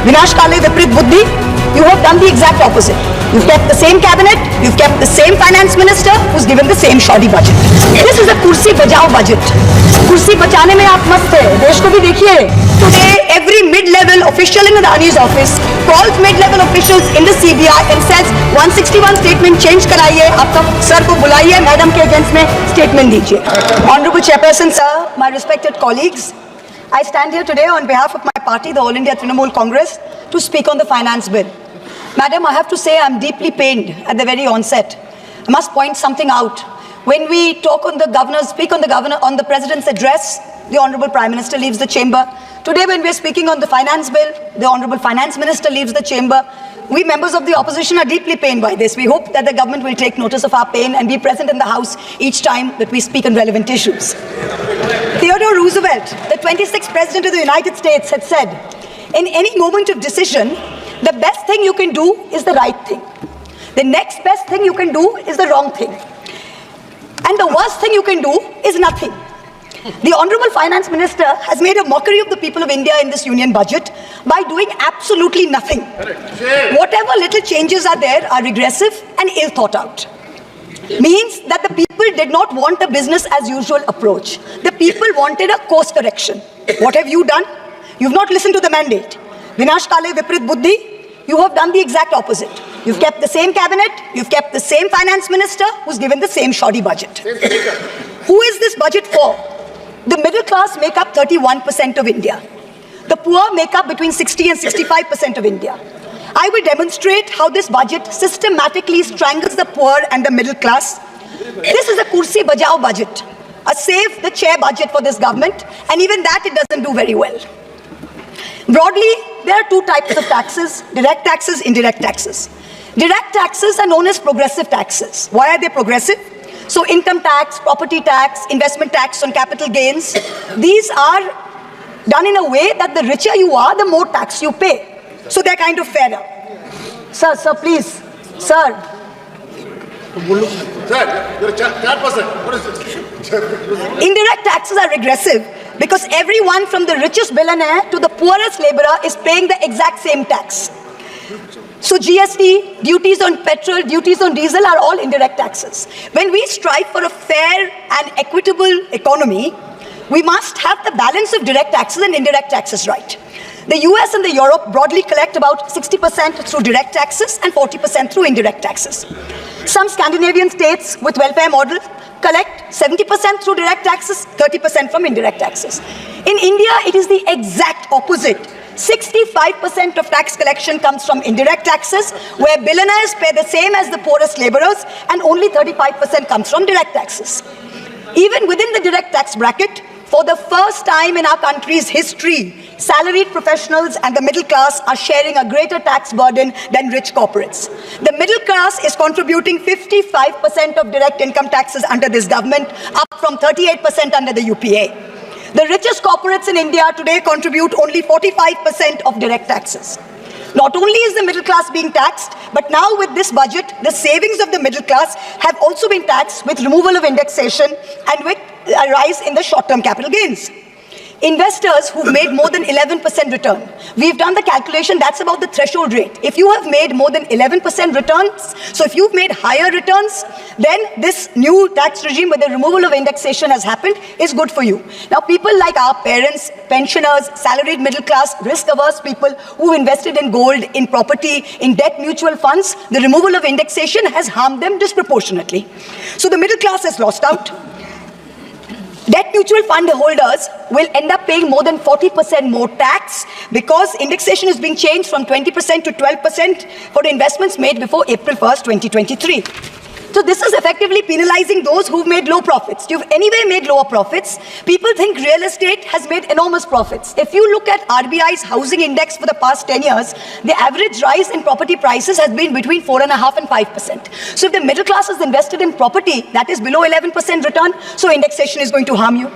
Vinash Kale Viprit Buddhi, you have done the exact opposite. You've kept the same cabinet, you've kept the same finance minister who's given the same shoddy budget. This is a kursi bajao budget. Kursi bachane mein aap mast hai. Desh ko bhi dekhiye. Today, every mid-level official in Adani's office calls mid-level officials in the CBI and says 161 statement change karaiye, aapka sir ko bulaiye, madam ke against mein statement dijiye. Honorable Chairperson sir, my respected colleagues, I stand here today on behalf of my party, the All India Trinamool Congress, to speak on the finance bill. Madam, I have to say I am deeply pained at the very onset. I must point something out. When we talk on the governor, speak on the president's address, the Honorable Prime Minister leaves the chamber. Today when we are speaking on the finance bill, the Honorable Finance Minister leaves the chamber. We members of the opposition are deeply pained by this. We hope that the government will take notice of our pain and be present in the House each time that we speak on relevant issues. Theodore Roosevelt, the 26th President of the United States, had said, in any moment of decision, the best thing you can do is the right thing. The next best thing you can do is the wrong thing. And the worst thing you can do is nothing. The Honorable Finance Minister has made a mockery of the people of India in this union budget by doing absolutely nothing. Whatever little changes are there are regressive and ill thought out. Means that the people did not want a business as usual approach. The people wanted a course correction. What have you done? You've not listened to the mandate. Vinash Kale Viprit Buddhi, you have done the exact opposite. You've kept the same cabinet, you've kept the same finance minister who's given the same shoddy budget. Who is this budget for? The middle class make up 31% of India. The poor make up between 60 and 65% of India. I will demonstrate how this budget systematically strangles the poor and the middle class. This is a kursi bajao budget, a save the chair budget for this government, and even that it doesn't do very well. Broadly, there are two types of taxes: direct taxes, indirect taxes. Direct taxes are known as progressive taxes. Why are they progressive? So income tax, property tax, investment tax on capital gains, these are done in a way that the richer you are, the more tax you pay. So they're kind of fairer. Sir, please. Sir. Sir, you're a chat person. What is it? Indirect taxes are regressive because everyone from the richest billionaire to the poorest laborer is paying the exact same tax. So GST, duties on petrol, duties on diesel are all indirect taxes. When we strive for a fair and equitable economy, we must have the balance of direct taxes and indirect taxes right. The US and the Europe broadly collect about 60% through direct taxes and 40% through indirect taxes. Some Scandinavian states with welfare models collect 70% through direct taxes, 30% from indirect taxes. In India, it is the exact opposite. 65% of tax collection comes from indirect taxes, where billionaires pay the same as the poorest laborers, and only 35% comes from direct taxes. Even within the direct tax bracket, for the first time in our country's history, salaried professionals and the middle class are sharing a greater tax burden than rich corporates. The middle class is contributing 55% of direct income taxes under this government, up from 38% under the UPA. The richest corporates in India today contribute only 45% of direct taxes. Not only is the middle class being taxed, but now with this budget, the savings of the middle class have also been taxed with removal of indexation and with a rise in the short-term capital gains. Investors who've made more than 11% return, we've done the calculation, that's about the threshold rate. If you have made more than 11% returns, so if you've made higher returns, then this new tax regime with the removal of indexation has happened is good for you. Now people like our parents, pensioners, salaried middle class, risk-averse people who invested in gold, in property, in debt mutual funds, the removal of indexation has harmed them disproportionately. So the middle class has lost out. Debt mutual fund holders will end up paying more than 40% more tax because indexation is being changed from 20% to 12% for investments made before April 1st, 2023. So this is effectively penalizing those who've made low profits. You've anyway made lower profits. People think real estate has made enormous profits. If you look at RBI's housing index for the past 10 years, the average rise in property prices has been between 4.5% and 5%. So if the middle class is invested in property, that is below 11% return, so indexation is going to harm you.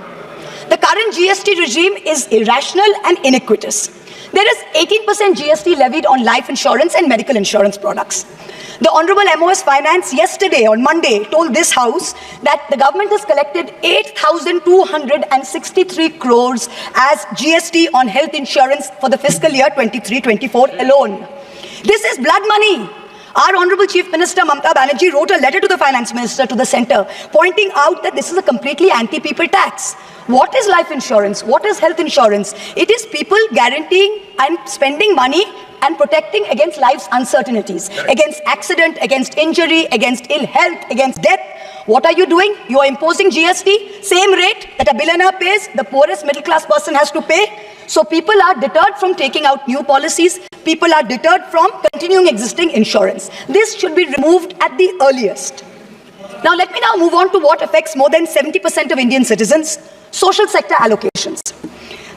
The current GST regime is irrational and iniquitous. There is 18% GST levied on life insurance and medical insurance products. The Honorable MOS Finance yesterday, on Monday, told this House that the government has collected 8,263 crores as GST on health insurance for the fiscal year 23-24 alone. This is blood money. Our Honorable Chief Minister Mamata Banerjee wrote a letter to the Finance Minister, to the Centre, pointing out that this is a completely anti-people tax. What is life insurance? What is health insurance? It is people guaranteeing and spending money and protecting against life's uncertainties, against accident, against injury, against ill health, against death. What are you doing? You are imposing GST, same rate that a billionaire pays, the poorest middle class person has to pay. So people are deterred from taking out new policies. People are deterred from continuing existing insurance. This should be removed at the earliest. Now let me now move on to what affects more than 70% of Indian citizens, social sector allocations.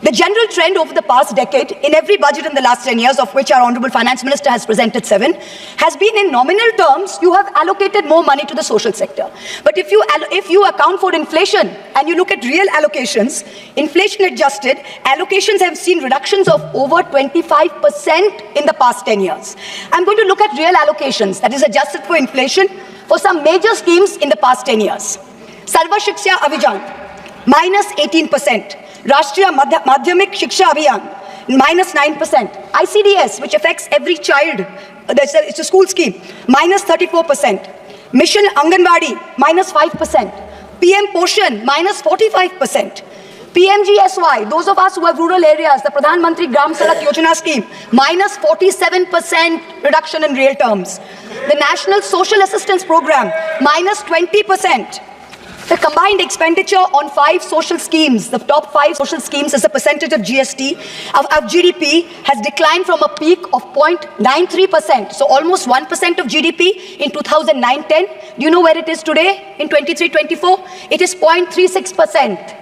The general trend over the past decade, in every budget in the last 10 years, of which our Honorable Finance Minister has presented 7, has been in nominal terms, you have allocated more money to the social sector. But if you account for inflation and you look at real allocations, inflation adjusted, allocations have seen reductions of over 25% in the past 10 years. I'm going to look at real allocations, that is adjusted for inflation, for some major schemes in the past 10 years. Sarva Shiksha Abhijan, minus 18%. Rashtriya Madhyamik Shiksha Abhiyan, minus 9%. ICDS, which affects every child, it's a school scheme, minus 34%. Mission Anganwadi, minus 5%. PM Poshan, minus 45%. PMGSY, those of us who have rural areas, the Pradhan Mantri Gram Sadak Yojana scheme, minus 47% reduction in real terms. The National Social Assistance Program, minus 20%. The combined expenditure on 5 social schemes, the top 5 social schemes as a percentage of GST, of GDP, has declined from a peak of 0.93%, so almost 1% of GDP in 2009-10. Do you know where it is today in 23-24? It is 0.36%.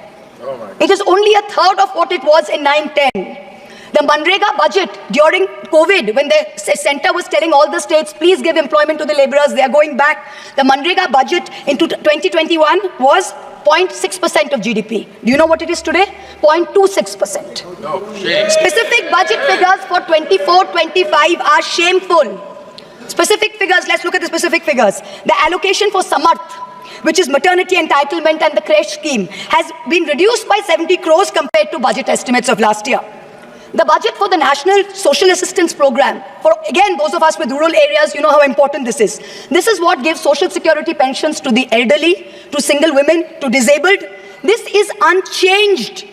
It is only a third of what it was in 9-10. The Manrega budget during COVID, when the centre was telling all the states, please give employment to the labourers, they are going back. The Manrega budget in 2021 was 0.6% of GDP. Do you know what it is today? 0.26%. No, Specific budget figures for 24-25 are shameful. Specific figures, let's look at the specific figures. The allocation for Samarth, which is maternity entitlement and the creche scheme, has been reduced by 70 crores compared to budget estimates of last year. The budget for the National Social Assistance Program, for again those of us with rural areas, you know how important this is. This is what gives social security pensions to the elderly, to single women, to disabled. This is unchanged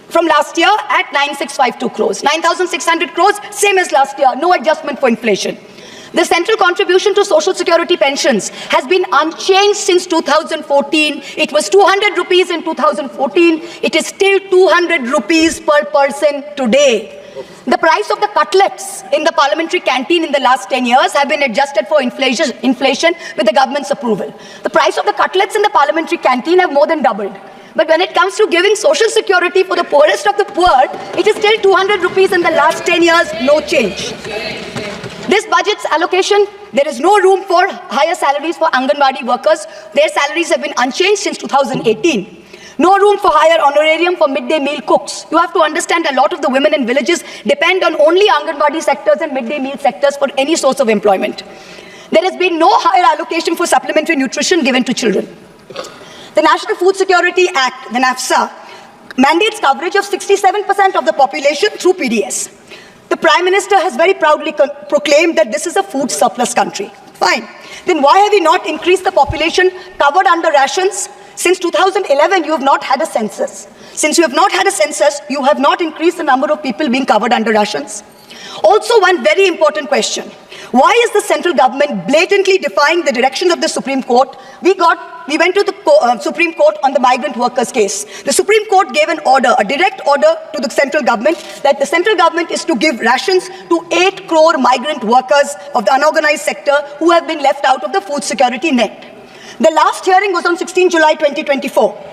from last year at 9,652 crores. 9,600 crores, same as last year, no adjustment for inflation. The central contribution to social security pensions has been unchanged since 2014. It was 200 rupees in 2014. It is still 200 rupees per person today. The price of the cutlets in the parliamentary canteen in the last 10 years have been adjusted for inflation with the government's approval. The price of the cutlets in the parliamentary canteen have more than doubled. But when it comes to giving social security for the poorest of the poor, it is still 200 rupees in the last 10 years, no change. This budget's allocation, there is no room for higher salaries for Anganwadi workers. Their salaries have been unchanged since 2018. No room for higher honorarium for midday meal cooks. You have to understand a lot of the women in villages depend on only Anganwadi sectors and midday meal sectors for any source of employment. There has been no higher allocation for supplementary nutrition given to children. The National Food Security Act, the NAFSA, mandates coverage of 67% of the population through PDS. The Prime Minister has very proudly proclaimed that this is a food surplus country. Fine. Then why have we not increased the population covered under rations? Since 2011, you have not had a census. Since you have not had a census, you have not increased the number of people being covered under rations. Also, one very important question. Why is the central government blatantly defying the directions of the Supreme Court? We went to the Supreme Court on the migrant workers case. The Supreme Court gave an order, a direct order to the central government, that the central government is to give rations to 8 crore migrant workers of the unorganized sector who have been left out of the food security net. The last hearing was on 16 July 2024.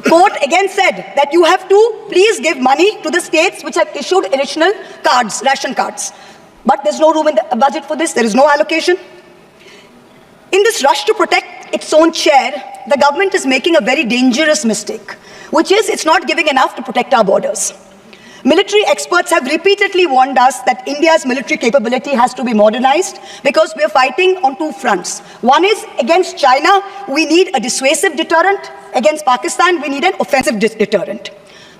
Court again said that you have to please give money to the states which have issued additional cards, ration cards. But there's no room in the budget for this. There is no allocation. In this rush to protect its own chair, the government is making a very dangerous mistake, which is it's not giving enough to protect our borders. Military experts have repeatedly warned us that India's military capability has to be modernized because we are fighting on two fronts. One is against China, we need a dissuasive deterrent. Against Pakistan, we need an offensive deterrent.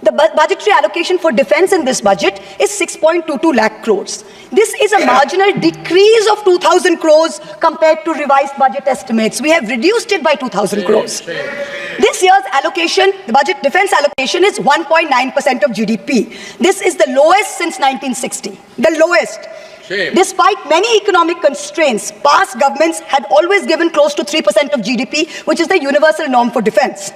The budgetary allocation for defense in this budget is 6.22 lakh crores. This is a marginal decrease of 2,000 crores compared to revised budget estimates. We have reduced it by 2,000 crores. This year's allocation, the budget defense allocation is 1.9% of GDP. This is the lowest since 1960, the lowest. Despite many economic constraints, past governments had always given close to 3% of GDP, which is the universal norm for defense.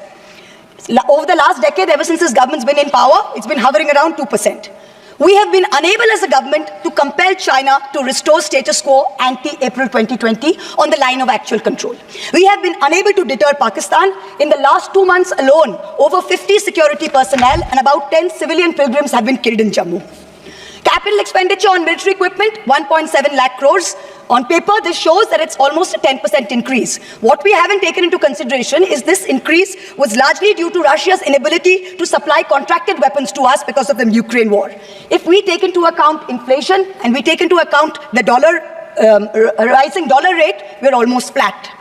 Over the last decade, ever since this government's been in power, it's been hovering around 2%. We have been unable as a government to compel China to restore status quo ante-April 2020 on the line of actual control. We have been unable to deter Pakistan. In the last 2 months alone, over 50 security personnel and about 10 civilian pilgrims have been killed in Jammu. Capital expenditure on military equipment, 1.7 lakh crores. On paper, this shows that it's almost a 10% increase. What we haven't taken into consideration is this increase was largely due to Russia's inability to supply contracted weapons to us because of the Ukraine war. If we take into account inflation and we take into account the rising dollar rate, we're almost flat.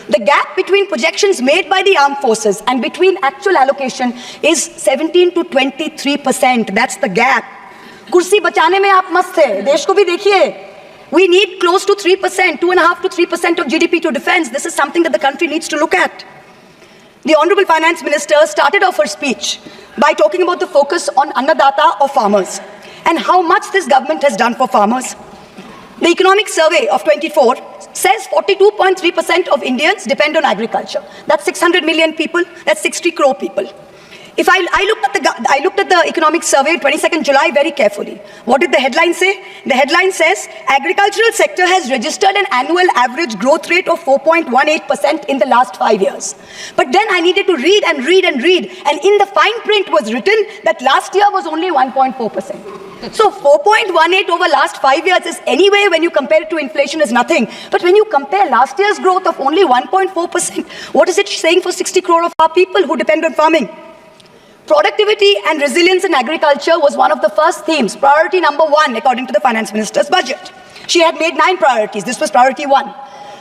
The gap between projections made by the armed forces and between actual allocation is 17 to 23%. That's the gap. कुर्सी बचाने में आप मस्त थे, देश को भी देखिए. We need close to 3%, 2.5 to 3% of GDP to defense. This is something that the country needs to look at. The Honorable Finance Minister started off her speech by talking about the focus on Annadata or farmers and how much this government has done for farmers. The Economic Survey of 24 says 42.3% of Indians depend on agriculture. That's 600 million people, that's 60 crore people. If I looked at the Economic Survey 22nd July very carefully. What did the headline say? The headline says, agricultural sector has registered an annual average growth rate of 4.18% in the last 5 years. But then I needed to read and read and read, and in the fine print was written that last year was only 1.4%. So 4.18 over last 5 years is anyway, when you compare it to inflation, is nothing. But when you compare last year's growth of only 1.4%, what is it saying for 60 crore of our people who depend on farming? Productivity and resilience in agriculture was one of the first themes, priority number 1, according to the Finance Minister's budget. She had made 9 priorities. This was priority 1.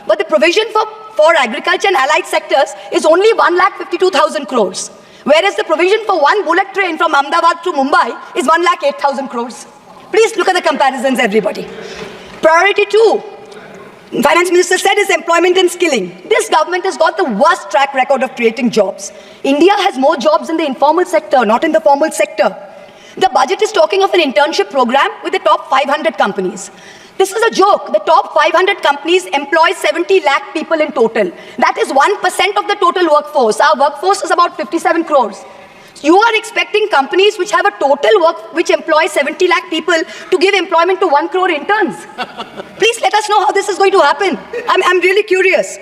But the provision for agriculture and allied sectors is only 1,52,000 crores. Whereas the provision for one bullet train from Ahmedabad to Mumbai is 1,08,000 crores. Please look at the comparisons, everybody. Priority 2, Finance Minister said, is employment and skilling. This government has got the worst track record of creating jobs. India has more jobs in the informal sector, not in the formal sector. The budget is talking of an internship program with the top 500 companies. This is a joke. The top 500 companies employ 70 lakh people in total. That is 1% of the total workforce. Our workforce is about 57 crores. You are expecting companies which have a total which employ 70 lakh people to give employment to 1 crore interns. Please let us know how this is going to happen. I'm really curious.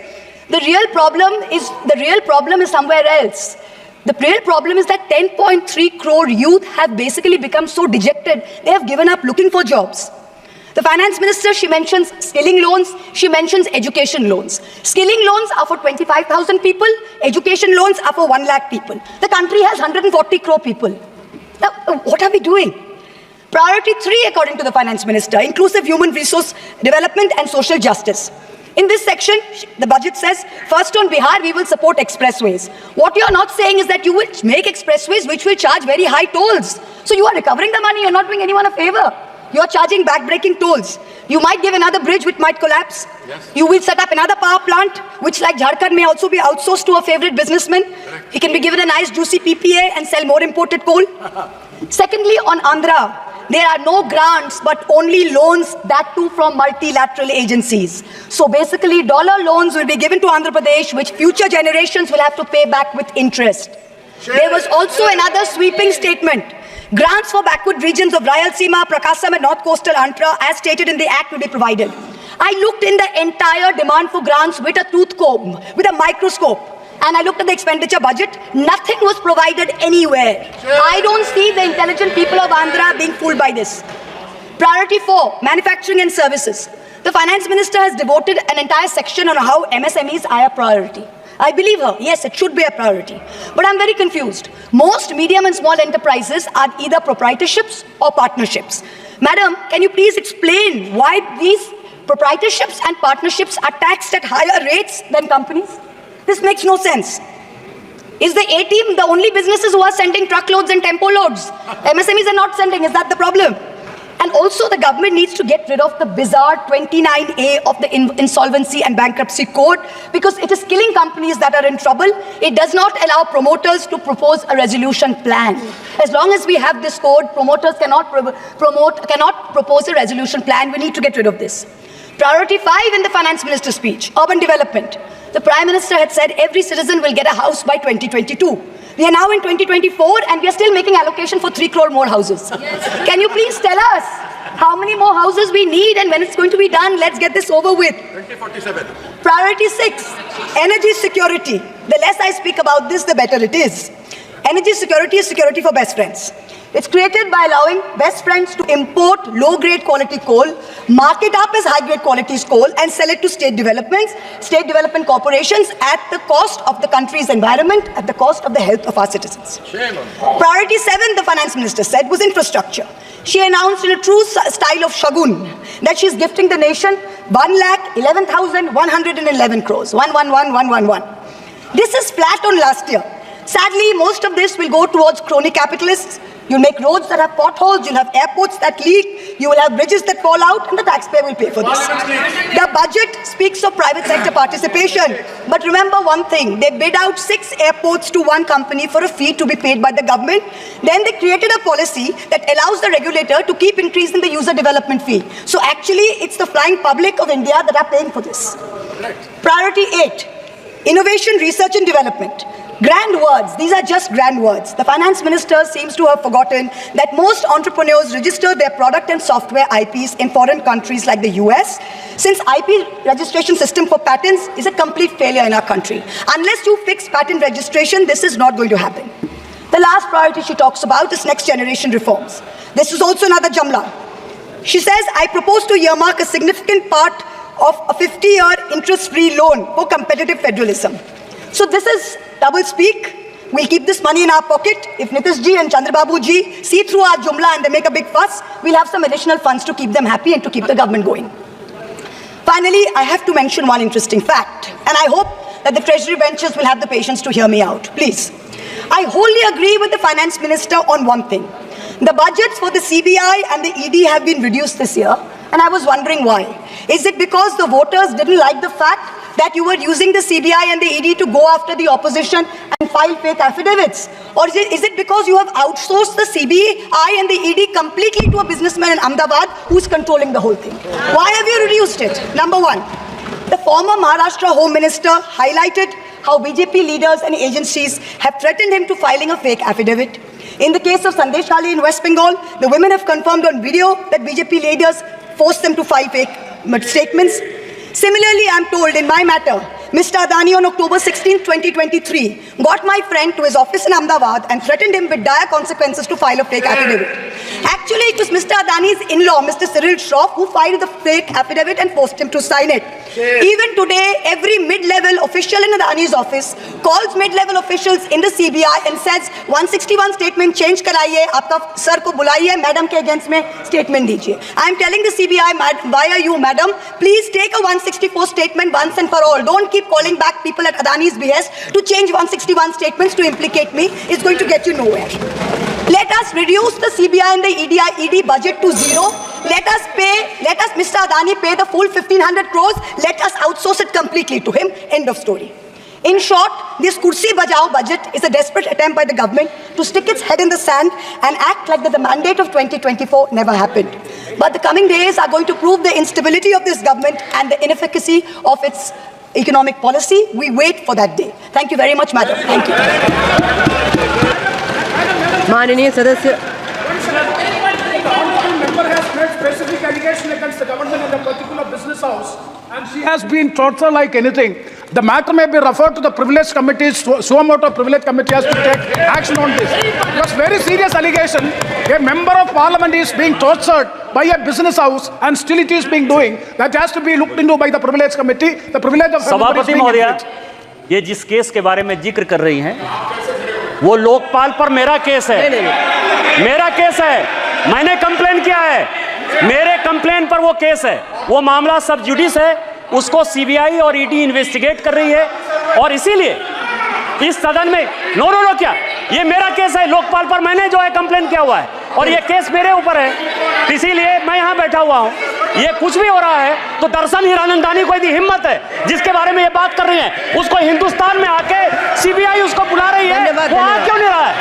The real problem is somewhere else. The real problem is that 10.3 crore youth have basically become so dejected, they have given up looking for jobs. The Finance Minister, she mentions skilling loans, she mentions education loans. Skilling loans are for 25,000 people, education loans are for 1 lakh people. The country has 140 crore people. Now, what are we doing? Priority 3, according to the Finance Minister, inclusive human resource development and social justice. In this section, the budget says, first on Bihar, we will support expressways. What you are not saying is that you will make expressways which will charge very high tolls. So you are recovering the money, you are not doing anyone a favor. You are charging back-breaking tolls. You might give another bridge which might collapse. Yes. You will set up another power plant, which like Jharkhand may also be outsourced to a favorite businessman. Correct. He can be given a nice juicy PPA and sell more imported coal. Secondly, on Andhra, there are no grants, but only loans, that too from multilateral agencies. So basically, dollar loans will be given to Andhra Pradesh, which future generations will have to pay back with interest. There was also another sweeping statement. Grants for backward regions of Rayalaseema, Prakasam and North Coastal Andhra, as stated in the Act, will be provided. I looked in the entire demand for grants with a tooth comb, with a microscope, and I looked at the expenditure budget. Nothing was provided anywhere. I don't see the intelligent people of Andhra being fooled by this. Priority 4, manufacturing and services. The Finance Minister has devoted an entire section on how MSMEs are a priority. I believe her. Yes, it should be a priority. But I'm very confused. Most medium and small enterprises are either proprietorships or partnerships. Madam, can you please explain why these proprietorships and partnerships are taxed at higher rates than companies? This makes no sense. Is the A-team the only businesses who are sending truckloads and tempo loads? MSMEs are not sending. Is that the problem? And also the government needs to get rid of the bizarre 29A of the Insolvency and Bankruptcy Code because it is killing companies that are in trouble. It does not allow promoters to propose a resolution plan. As long as we have this code, promoters cannot propose a resolution plan. We need to get rid of this. Priority 5 in the finance minister's speech, urban development. The Prime Minister had said every citizen will get a house by 2022. We are now in 2024 and we are still making allocation for 3 crore more houses. Yes. Can you please tell us how many more houses we need and when it's going to be done? Let's get this over with. 2047. Priority 6, energy security. The less I speak about this, the better it is. Energy security is security for best friends. It's created by allowing best friends to import low-grade quality coal, mark it up as high-grade quality coal, and sell it to state development corporations at the cost of the country's environment, at the cost of the health of our citizens. Priority 7, the finance minister said, was infrastructure. She announced in a true style of Shagun that she's gifting the nation 1,11,111 crores. 111,111. This is flat on last year. Sadly, most of this will go towards crony capitalists. You'll make roads that have potholes, you'll have airports that leak, you will have bridges that fall out, and the taxpayer will pay for this. The budget speaks of private sector participation. But remember one thing, they bid out 6 airports to one company for a fee to be paid by the government. Then they created a policy that allows the regulator to keep increasing the user development fee. So actually, it's the flying public of India that are paying for this. Priority 8, innovation, research and development. Grand words, these are just grand words. The finance minister seems to have forgotten that most entrepreneurs register their product and software IPs in foreign countries like the US, since IP registration system for patents is a complete failure in our country. Unless you fix patent registration, this is not going to happen. The last priority she talks about is next generation reforms. This is also another Jamla. She says, I propose to earmark a significant part of a 50-year interest-free loan for competitive federalism. So this is double speak. We'll keep this money in our pocket. If Nitish ji and Chandrababu ji see through our Jumla and they make a big fuss, we'll have some additional funds to keep them happy and to keep the government going. Finally, I have to mention one interesting fact, and I hope that the Treasury benches will have the patience to hear me out. Please. I wholly agree with the Finance Minister on one thing. The budgets for the CBI and the ED have been reduced this year, and I was wondering why. Is it because the voters didn't like the fact that you were using the CBI and the ED to go after the opposition and file fake affidavits? Or is it because you have outsourced the CBI and the ED completely to a businessman in Ahmedabad who's controlling the whole thing? Why have you reduced it? Number one, the former Maharashtra Home Minister highlighted how BJP leaders and agencies have threatened him to filing a fake affidavit. In the case of Sandesh Ali in West Bengal, the women have confirmed on video that BJP leaders forced them to file fake statements. Similarly, I'm told in my matter, Mr. Adani on October 16, 2023, got my friend to his office in Ahmedabad and threatened him with dire consequences to file a fake affidavit. Actually, it was Mr. Adani's in-law, Mr. Cyril Shroff, who filed the fake affidavit and forced him to sign it. Even today, every mid-level official in Adani's office calls mid-level officials in the CBI and says, 161 statement change karaiye, aapka sir ko bulaiye, madam ke against mein statement dijiye. I'm telling the CBI via you, madam, please take a 164 statement once and for all. Don't keep calling back people at Adani's behest to change 161 statements to implicate me. It's going to get you nowhere. Let us reduce the CBI and the ED budget to zero. Let us Mr. Adani pay the full 1,500 crores. Let us outsource it completely to him. End of story. In short, this Kursi Bajao budget is a desperate attempt by the government to stick its head in the sand and act like that the mandate of 2024 never happened. But the coming days are going to prove the instability of this government and the inefficacy of its economic policy. We wait for that day. Thank you very much, madam. Thank you. माननीय सदस्य The honorable member has made specific allegation against the government and the particular business house, and she has been tortured like anything. The matter may be referred to the privilege committee. Suamoto privilege committee has to take action on this. Because very serious allegation. A member of parliament is being tortured by a business house, and still it is being doing. That has to be looked into by the privilege committee. The privilege of सभापति महोदय ये जिस case के बारे में जिक्र कर रही हैं वो लोकपाल पर मेरा केस है। मेरा केस है, मैंने कंप्लेन किया है, मेरे कंप्लेन पर वो केस है। वो मामला सब जुडिस है, उसको सीबीआई और ईडी इन्वेस्टिगेट कर रही है। और इसीलिए इस सदन में नो क्या, ये मेरा केस है लोकपाल पर, मैंने जो है कंप्लेन किया हुआ है और ये केस मेरे ऊपर है, इसीलिए मैं यहाँ बैठा हुआ हूँ। ये कुछ भी हो रहा है तो दर्शन हीरानंदानी को यदि हिम्मत है जिसके बारे में ये बात कर रही है, उसको हिंदुस्तान में आके सीबीआई उसको बुला रही है, वो आ क्यों नहीं रहा है?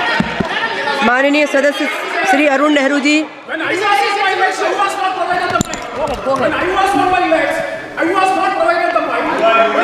माननीय सदस्य Shri Arun Nehru ji. When I was my legs, I was not provided the mic. When I was on my legs, I was not provided the mic.